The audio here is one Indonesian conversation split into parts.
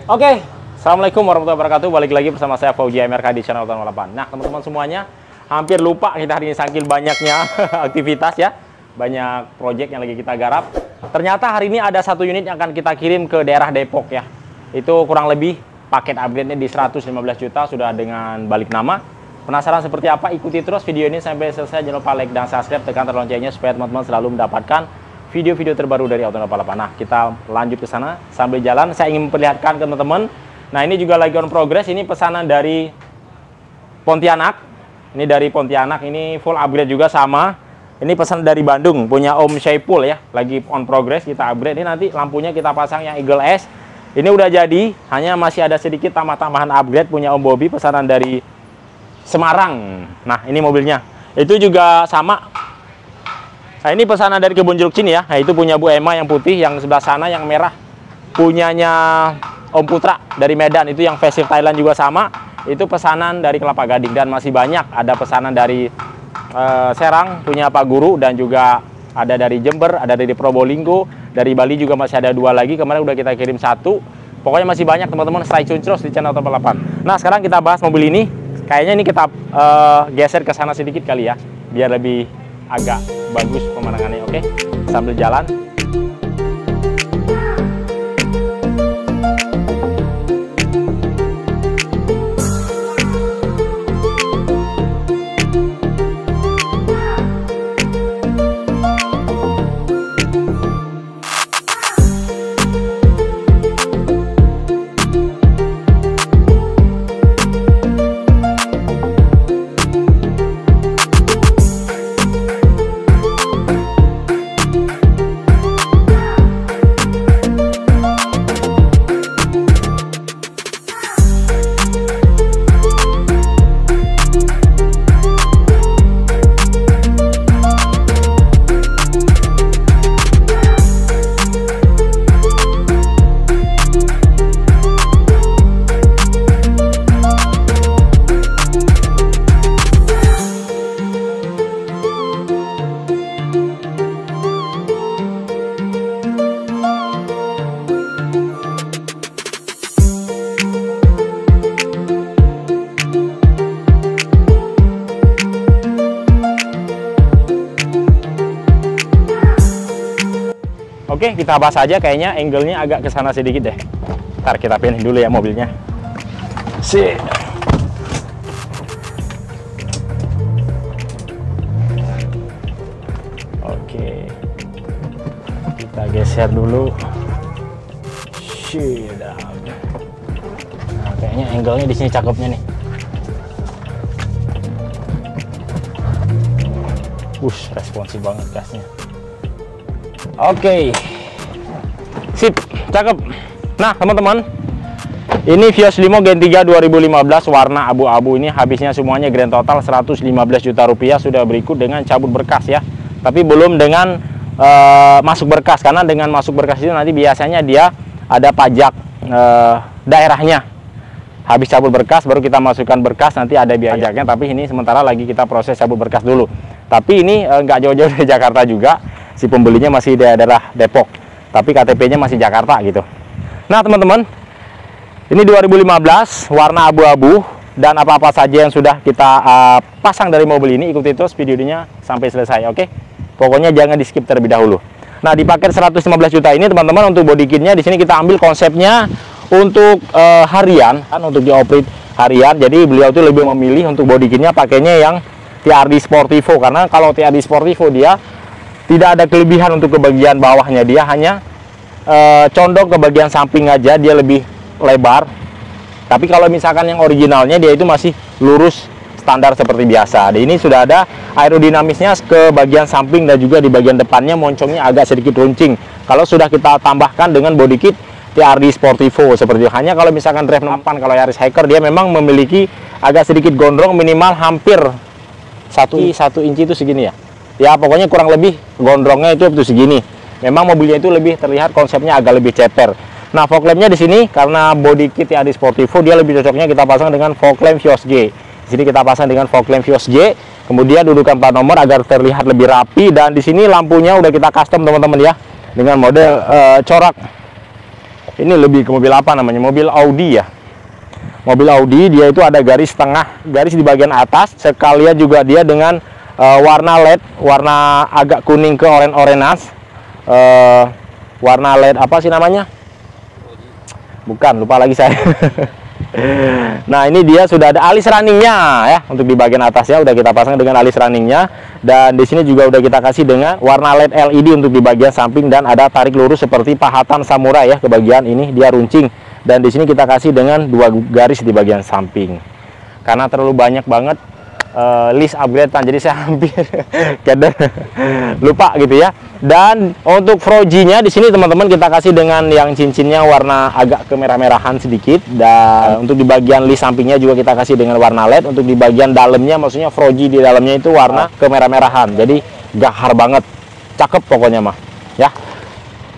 Oke, Assalamualaikum warahmatullahi wabarakatuh. Balik lagi bersama saya Fauji MRK di channel Auto 08. Nah, teman-teman semuanya, hampir lupa kita hari ini saking banyaknya aktivitas ya. Banyak project yang lagi kita garap. Ternyata hari ini ada satu unit yang akan kita kirim ke daerah Depok ya. Itu kurang lebih paket upgrade-nya di 115 juta sudah dengan balik nama. Penasaran seperti apa? Ikuti terus video ini sampai selesai. Jangan lupa like dan subscribe, tekan tombol loncengnya supaya teman-teman selalu mendapatkan video-video terbaru dari Auto 08. Nah, kita lanjut ke sana. Sambil jalan, saya ingin memperlihatkan ke teman-teman. Nah, ini juga lagi on progress. Ini pesanan dari Pontianak. Ini dari Pontianak. Ini full upgrade juga sama. Ini pesan dari Bandung, punya Om Syaipul ya. Lagi on progress, kita upgrade. Ini nanti lampunya kita pasang yang Eagle S. Ini udah jadi, hanya masih ada sedikit tambah-tambahan upgrade. Punya Om Bobby, pesanan dari Semarang. Nah, ini mobilnya. Itu juga sama. Nah, ini pesanan dari Kebun Jeruk Cini ya. Nah, itu punya Bu Emma yang putih, yang sebelah sana yang merah punyanya Om Putra dari Medan. Itu yang facelift Thailand juga sama. Itu pesanan dari Kelapa Gading dan masih banyak. Ada pesanan dari Serang punya Pak Guru dan juga ada dari Jember, ada dari Probolinggo, dari Bali juga masih ada 2 lagi. Kemarin udah kita kirim 1. Pokoknya masih banyak teman-teman. Stay tune terus di channel Auto 08. Nah, sekarang kita bahas mobil ini. Kayaknya ini kita geser ke sana sedikit kali ya, biar lebih agak bagus pemandangannya. Oke, sambil jalan. Oke, kita bahas aja. Kayaknya angle-nya agak ke sana sedikit deh. Ntar kita pindahin dulu ya mobilnya. Oke. Kita geser dulu. Nah, kayaknya angle-nya di sini cakepnya nih. Responsif banget gasnya. Oke, sip, cakep. Nah, teman-teman, ini Vios Limo Gen 3 2015 warna abu-abu. Ini habisnya semuanya grand total 115 juta rupiah. Sudah berikut dengan cabut berkas ya, tapi belum dengan masuk berkas, karena dengan masuk berkas itu nanti biasanya dia ada pajak daerahnya. Habis cabut berkas baru kita masukkan berkas, nanti ada biaya pajaknya. Tapi ini sementara lagi kita proses cabut berkas dulu. Tapi ini nggak jauh-jauh dari Jakarta juga. Si pembelinya masih di daerah Depok, tapi KTP-nya masih Jakarta gitu. Nah, teman-teman, ini 2015 warna abu-abu, dan apa-apa saja yang sudah kita pasang dari mobil ini, ikuti terus videonya sampai selesai. Oke, pokoknya jangan di skip terlebih dahulu. Nah, di paket 115 juta ini teman-teman, untuk body kitnya di sini kita ambil konsepnya untuk harian, kan, untuk dioperate harian. Jadi beliau tuh lebih memilih untuk body kitnya pakainya yang TRD Sportivo, karena kalau TRD Sportivo dia tidak ada kelebihan untuk ke bagian bawahnya. Dia hanya condong ke bagian samping aja, dia lebih lebar. Tapi kalau misalkan yang originalnya dia itu masih lurus standar seperti biasa. Ini sudah ada aerodinamisnya ke bagian samping dan juga di bagian depannya moncongnya agak sedikit runcing. Kalau sudah kita tambahkan dengan body kit TRD Sportivo seperti itu. Hanya kalau misalkan drive 8 kalau Yaris Hiker dia memang memiliki agak sedikit gondrong, minimal hampir 1 inci itu segini ya. Ya, pokoknya kurang lebih gondrongnya itu segini. Memang mobilnya itu lebih terlihat konsepnya agak lebih ceper. Nah, fog lampnya di sini karena body kit TRD Sportivo dia lebih cocoknya kita pasang dengan fog lamp Vios G. Di sini kita pasang dengan fog lamp Vios G. Kemudian dudukan plat nomor agar terlihat lebih rapi, dan di sini lampunya udah kita custom teman-teman ya, dengan model corak Ini lebih ke mobil apa namanya? Mobil Audi ya. Mobil Audi, dia itu ada garis tengah, garis di bagian atas. Sekalian juga dia dengan warna LED, warna agak kuning ke orange-orange. Warna LED apa sih namanya? Bukan, lupa lagi saya. Nah, ini dia sudah ada alis runningnya ya. Untuk di bagian atasnya udah kita pasang dengan alis runningnya. Dan di sini juga udah kita kasih dengan warna LED LED untuk di bagian samping, dan ada tarik lurus seperti pahatan samurai ya ke bagian ini, dia runcing. Dan di sini kita kasih dengan 2 garis di bagian samping. Karena terlalu banyak banget list upgrade-an, jadi saya hampir lupa gitu ya. Dan untuk frojinya di sini teman-teman kita kasih dengan yang cincinnya warna agak kemerah-merahan sedikit. Dan untuk di bagian list sampingnya juga kita kasih dengan warna LED. Untuk di bagian dalamnya, maksudnya froji di dalamnya itu warna kemerah-merahan. Jadi gahar banget, cakep pokoknya mah ya.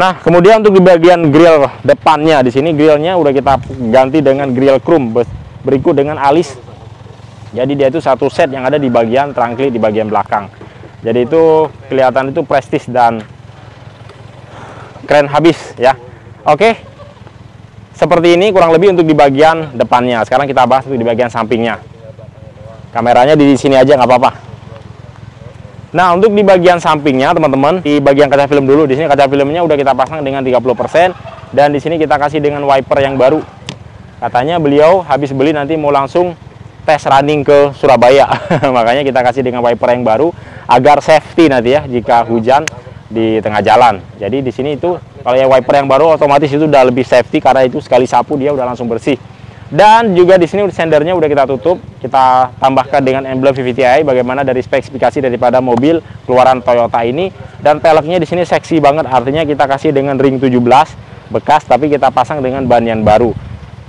Nah, kemudian untuk di bagian grill depannya, di sini grillnya udah kita ganti dengan grill chrome berikut dengan alis. Jadi dia itu satu set yang ada di bagian trangkli di bagian belakang. Jadi itu kelihatan itu prestis dan keren habis ya. Oke. Seperti ini kurang lebih untuk di bagian depannya. Sekarang kita bahas untuk di bagian sampingnya. Kameranya di sini aja nggak apa-apa. Nah, untuk di bagian sampingnya teman-teman, di bagian kaca film dulu. Di sini kaca filmnya udah kita pasang dengan 30%, dan di sini kita kasih dengan wiper yang baru. Katanya beliau habis beli nanti mau langsung tes running ke Surabaya. Makanya kita kasih dengan wiper yang baru agar safety nanti ya jika hujan di tengah jalan. Jadi di sini itu kalau yang wiper yang baru otomatis itu udah lebih safety, karena itu sekali sapu dia udah langsung bersih. Dan juga di sini sendernya udah kita tutup, kita tambahkan dengan emblem VVTi bagaimana dari spesifikasi daripada mobil keluaran Toyota ini. Dan peleknya di sini seksi banget, artinya kita kasih dengan ring 17 bekas tapi kita pasang dengan ban yang baru.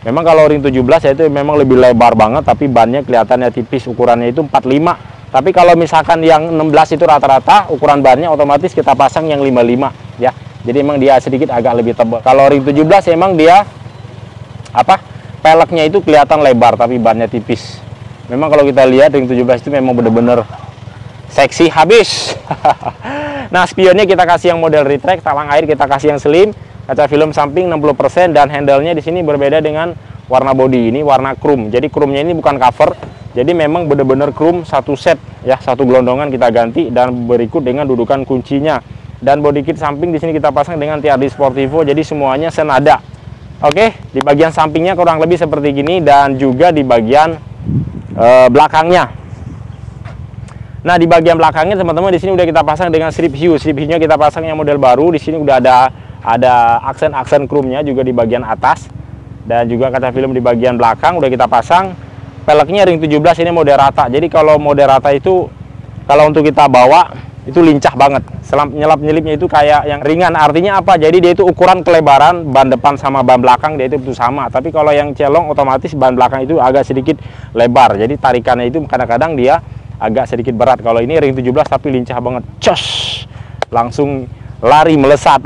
Memang kalau ring 17 ya itu memang lebih lebar banget, tapi bannya kelihatannya tipis, ukurannya itu 45. Tapi kalau misalkan yang 16 itu rata-rata ukuran bannya otomatis kita pasang yang 55 ya. Jadi emang dia sedikit agak lebih tebal. Kalau ring 17 emang dia peleknya itu kelihatan lebar tapi bannya tipis. Memang kalau kita lihat ring 17 itu memang bener-bener seksi habis. Nah, spionnya kita kasih yang model retract, talang air kita kasih yang slim, kaca film samping 60%, dan handle-nya di sini berbeda dengan warna body ini, warna chrome. Jadi chrome-nya ini bukan cover. Jadi memang bener-bener chrome satu set ya, satu gelondongan kita ganti, dan berikut dengan dudukan kuncinya. Dan body kit samping di sini kita pasang dengan TRD Sportivo, jadi semuanya senada. Oke, di bagian sampingnya kurang lebih seperti gini, dan juga di bagian belakangnya. Nah, di bagian belakangnya teman-teman di sini udah kita pasang dengan strip hue. Strip hue-nya kita pasang yang model baru. Di sini udah ada aksen-aksen chrome-nya juga di bagian atas, dan juga kaca film di bagian belakang udah kita pasang. Peleknya ring 17 ini mode rata. Jadi kalau mode rata itu kalau untuk kita bawa itu lincah banget. Nyelap-nyelipnya itu kayak yang ringan. Artinya apa? Jadi dia itu ukuran kelebaran ban depan sama ban belakang dia itu sama. Tapi kalau yang celong otomatis ban belakang itu agak sedikit lebar. Jadi tarikannya itu kadang-kadang dia agak sedikit berat. Kalau ini ring 17 tapi lincah banget. Cos! Langsung lari melesat.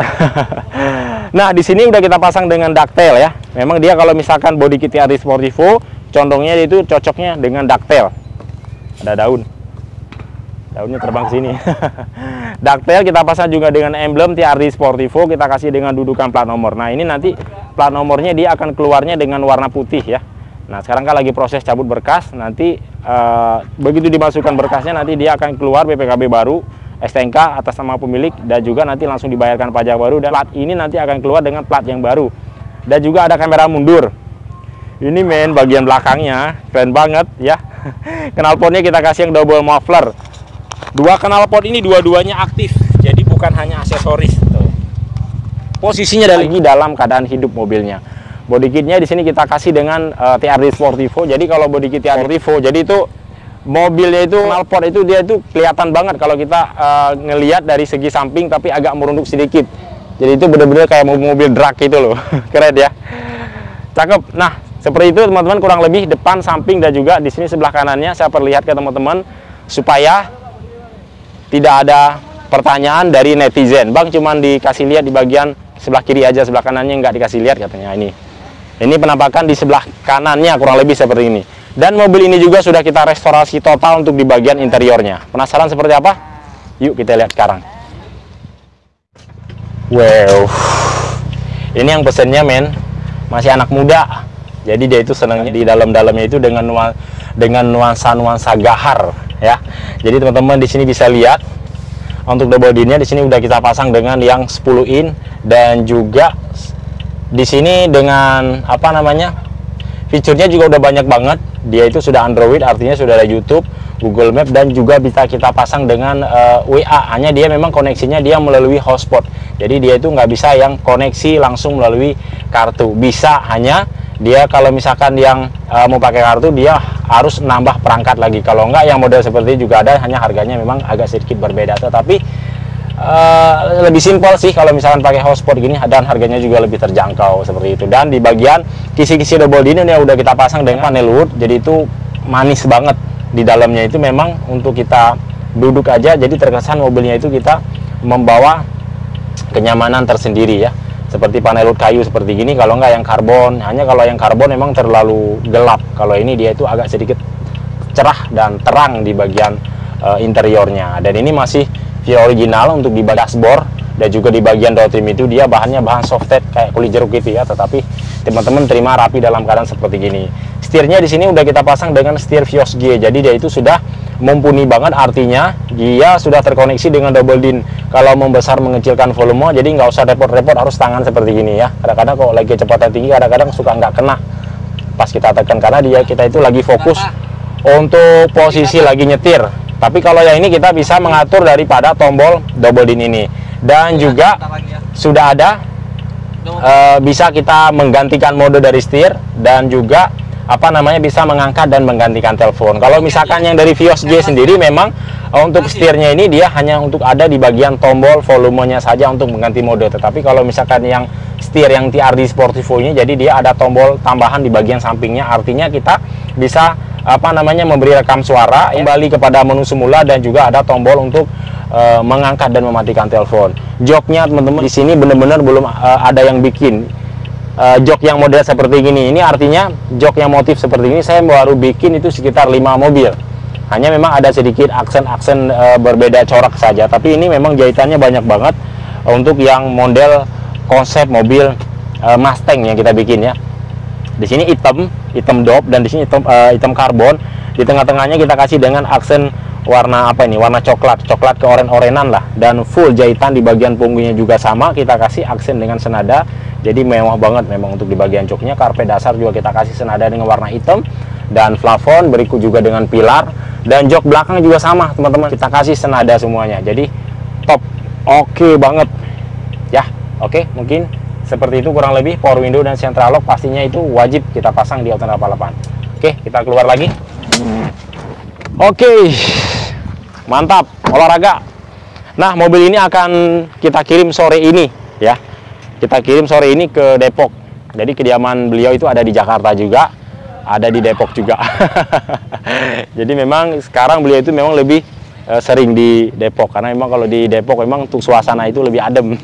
Nah, di sini udah kita pasang dengan ducktail ya. Memang dia kalau misalkan body kit TRD Sportivo condongnya itu cocoknya dengan ducktail. Ada daunnya terbang ke sini. Ducktail kita pasang juga dengan emblem TRD Sportivo, kita kasih dengan dudukan plat nomor. Nah, ini nanti plat nomornya dia akan keluarnya dengan warna putih ya. Nah, sekarang kan lagi proses cabut berkas. Nanti begitu dimasukkan berkasnya nanti dia akan keluar BPKB baru, STNK atas nama pemilik, dan juga nanti langsung dibayarkan pajak baru, dan plat ini nanti akan keluar dengan plat yang baru. Dan juga ada kamera mundur. Ini main bagian belakangnya keren banget ya. Knalpotnya kita kasih yang double muffler. Dua knalpot ini dua-duanya aktif, jadi bukan hanya aksesoris. Posisinya lagi dalam keadaan hidup mobilnya. Body kitnya di sini kita kasih dengan TRD Sportivo. Jadi kalau body kit Sportivo, jadi itu mobilnya itu knalpot itu dia itu kelihatan banget kalau kita ngelihat dari segi samping, tapi agak merunduk sedikit. Jadi itu benar-benar kayak mobil drag gitu loh. Keren ya. Cakep. Nah, seperti itu teman-teman kurang lebih depan, samping, dan juga di sini sebelah kanannya saya perlihat ke teman-teman supaya tidak ada pertanyaan dari netizen. Bang, cuman dikasih lihat di bagian sebelah kiri aja, sebelah kanannya nggak dikasih lihat katanya. Ini penampakan di sebelah kanannya kurang lebih seperti ini. Dan mobil ini juga sudah kita restorasi total untuk di bagian interiornya. Penasaran seperti apa? Yuk kita lihat sekarang. Wow, Ini yang pesennya men masih anak muda, jadi dia itu senangnya di dalamnya itu dengan nuansa gahar ya. Jadi teman-teman di sini bisa lihat untuk double din-nya di sini udah kita pasang dengan yang 10 in, dan juga di sini dengan apa namanya, fiturnya juga udah banyak banget. Dia itu sudah Android, artinya sudah ada YouTube, Google Map, dan juga bisa kita pasang dengan WA. Hanya dia memang koneksinya dia melalui hotspot, jadi dia itu nggak bisa yang koneksi langsung melalui kartu. Bisa, hanya dia kalau misalkan yang mau pakai kartu dia harus nambah perangkat lagi. Kalau nggak, yang model seperti ini juga ada, hanya harganya memang agak sedikit berbeda, tetapi lebih simpel sih kalau misalkan pakai hotspot gini, dan harganya juga lebih terjangkau seperti itu. Dan di bagian kisi-kisi double din ini udah kita pasang dengan panel wood, jadi itu manis banget. Di dalamnya itu memang untuk kita duduk aja, jadi terkesan mobilnya itu kita membawa kenyamanan tersendiri ya, seperti panel wood kayu seperti gini. Kalau nggak yang karbon, hanya kalau yang karbon memang terlalu gelap. Kalau ini dia itu agak sedikit cerah dan terang di bagian interiornya. Dan ini masih via original untuk di dashboard, dan juga di bagian door trim itu dia bahannya bahan softed kayak kulit jeruk gitu ya, tetapi teman-teman terima rapi dalam keadaan seperti gini. Setirnya di sini udah kita pasang dengan setir Vios G, jadi dia itu sudah mumpuni banget, artinya dia sudah terkoneksi dengan double din. Kalau membesar mengecilkan volume, jadi nggak usah repot-repot harus tangan seperti gini ya. Kadang-kadang kalau lagi kecepatan tinggi, kadang-kadang suka nggak kena pas kita tekan, karena kita itu lagi fokus untuk posisi lagi nyetir. Tapi kalau yang ini kita bisa mengatur daripada tombol double din ini, dan juga sudah ada bisa kita menggantikan mode dari setir, dan juga apa namanya bisa mengangkat dan menggantikan telepon. Kalau misalkan yang dari Vios G sendiri memang untuk setirnya ini dia hanya untuk ada di bagian tombol volumenya saja untuk mengganti mode. Tetapi kalau misalkan yang setir yang TRD Sportivo ini, jadi dia ada tombol tambahan di bagian sampingnya, artinya kita bisa apa namanya memberi rekam suara, kembali kepada menu semula, dan juga ada tombol untuk mengangkat dan mematikan telepon. Joknya teman-teman di sini benar-benar belum ada yang bikin jok yang model seperti gini. Ini artinya jok yang motif seperti ini saya baru bikin itu sekitar 5 mobil. Hanya memang ada sedikit aksen-aksen berbeda corak saja, tapi ini memang jahitannya banyak banget untuk yang model konsep mobil Mustang yang kita bikin ya. Di sini hitam dop, dan di sini hitam karbon. Di tengah-tengahnya kita kasih dengan aksen warna apa ini? Warna coklat ke oren-orenan lah. Dan full jahitan di bagian punggungnya juga sama, kita kasih aksen dengan senada. Jadi mewah banget memang untuk di bagian joknya. Karpet dasar juga kita kasih senada dengan warna hitam, dan plafon berikut juga dengan pilar, dan jok belakang juga sama teman-teman, kita kasih senada semuanya. Jadi top, oke banget ya. Oke, mungkin seperti itu kurang lebih power window dan central lock, pastinya itu wajib kita pasang di Auto 88. Oke, kita keluar lagi. Oke, mantap olahraga. Nah, mobil ini akan kita kirim sore ini ya. Kita kirim sore ini ke Depok. Jadi kediaman beliau itu ada di Jakarta juga, ada di Depok juga. Jadi memang sekarang beliau itu memang lebih sering di Depok, karena memang kalau di Depok memang untuk suasana itu lebih adem.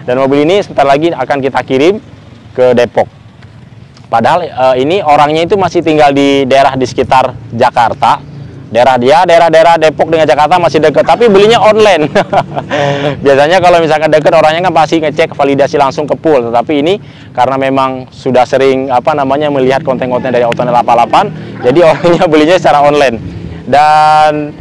Dan mobil ini sebentar lagi akan kita kirim ke Depok. Padahal ini orangnya itu masih tinggal di daerah di sekitar Jakarta. Daerah Depok dengan Jakarta masih dekat, tapi belinya online. Biasanya kalau misalkan dekat, orangnya kan pasti ngecek validasi langsung ke pool. Tetapi ini karena memang sudah sering apa namanya melihat konten-konten dari Auto 88, jadi orangnya belinya secara online. Dan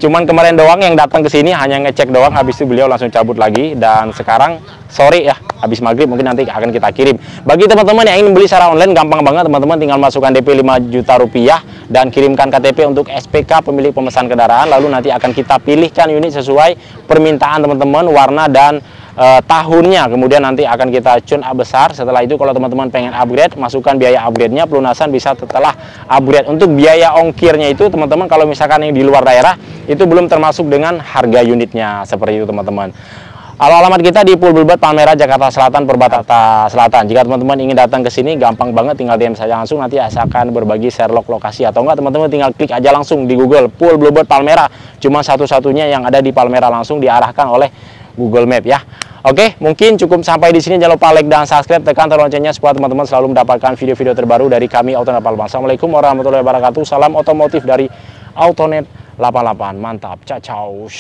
cuman kemarin doang yang datang ke sini hanya ngecek doang, habis itu beliau langsung cabut lagi. Dan sekarang sore ya, habis maghrib mungkin nanti akan kita kirim. Bagi teman-teman yang ingin beli secara online, gampang banget teman-teman, tinggal masukkan DP 5 juta rupiah dan kirimkan KTP untuk SPK pemilik pemesan kendaraan. Lalu nanti akan kita pilihkan unit sesuai permintaan teman-teman, warna dan tahunnya. Kemudian nanti akan kita tune up besar. Setelah itu kalau teman-teman pengen upgrade, masukkan biaya upgrade-nya, pelunasan bisa setelah upgrade. Untuk biaya ongkirnya itu teman-teman, kalau misalkan yang di luar daerah itu belum termasuk dengan harga unitnya, seperti itu teman-teman. Alamat kita di Pool Bluebird Palmerah, Jakarta Selatan, Perbatasan Selatan. Jika teman-teman ingin datang ke sini, gampang banget, tinggal DM saja langsung, nanti saya akan berbagi Sherlock lokasi. Atau enggak teman-teman tinggal klik aja langsung di Google Pool Bluebird Palmerah, cuma satu-satunya yang ada di Palmerah, langsung diarahkan oleh Google Map ya. Oke, mungkin cukup sampai di sini. Jangan lupa like dan subscribe, tekan tombol loncengnya supaya teman-teman selalu mendapatkan video-video terbaru dari kami Auto 88. Assalamualaikum warahmatullahi wabarakatuh. Salam otomotif dari Autonet 88. Mantap. Ciao.